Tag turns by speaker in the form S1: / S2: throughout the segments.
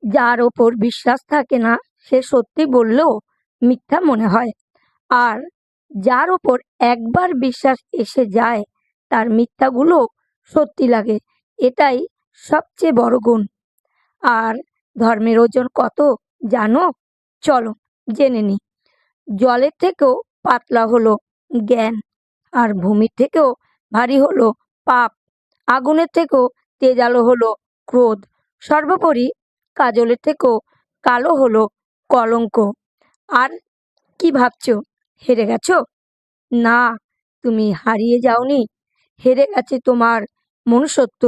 S1: যার ওপর বিশ্বাস থাকে না সে সত্যি বললেও মিথ্যা মনে হয়, আর যার ওপর একবার বিশ্বাস এসে যায় তার মিথ্যাগুলো সত্যি লাগে। এটাই সবচেয়ে বড় গুণ। আর ধর্মের ওজন কত জানো? চলো জেনে নি। জলের থেকেও পাতলা হলো জ্ঞান, আর ভূমির থেকেও ভারী হলো পাপ, আগুনের থেকেও তেজালো হলো ক্রোধ, সর্বোপরি কাজলের থেকেও কালো হলো কলঙ্ক। আর কি ভাবছো, হেরে গেছো? না, তুমি হারিয়ে যাওনি। হেরে গেছে তোমার মনুষ্যত্ব,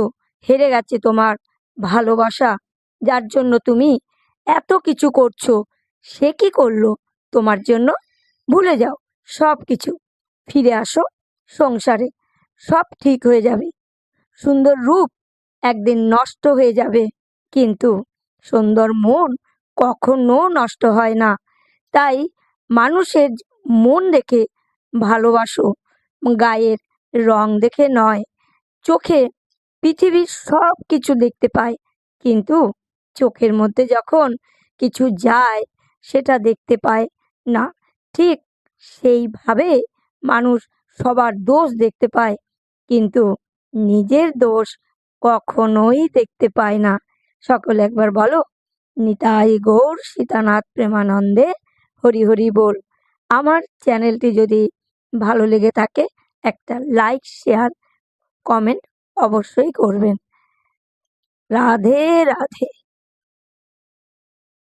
S1: হেরে গেছে তোমার ভালোবাসা। যার জন্য তুমি এত কিছু করছো, সে কি করলো তোমার জন্য? ভুলে যাও সব কিছু, ফিরে আসো সংসারে, সব ঠিক হয়ে যাবে। সুন্দর রূপ একদিন নষ্ট হয়ে যাবে, কিন্তু সুন্দর মন কখনো নষ্ট হয় না। তাই মানুষের মন দেখে ভালোবাসো, গায়ের রং দেখে নয়। চোখে পৃথিবীর সব কিছু দেখতে পায়, কিন্তু চোখের মধ্যে যখন কিছু যায় সেটা দেখতে পায় না। ঠিক সেইভাবে মানুষ সবার দোষ দেখতে পায়, কিন্তু নিজের দোষ কখনোই দেখতে পায় না। সকলে একবার বলো, নিতাই গৌর সীতানাথ প্রেমানন্দে হরি হরি বল। আমার চ্যানেলটি যদি ভালো লেগে থাকে একটা লাইক, শেয়ার, কমেন্ট অবশ্যই করবেন। রাধে রাধে।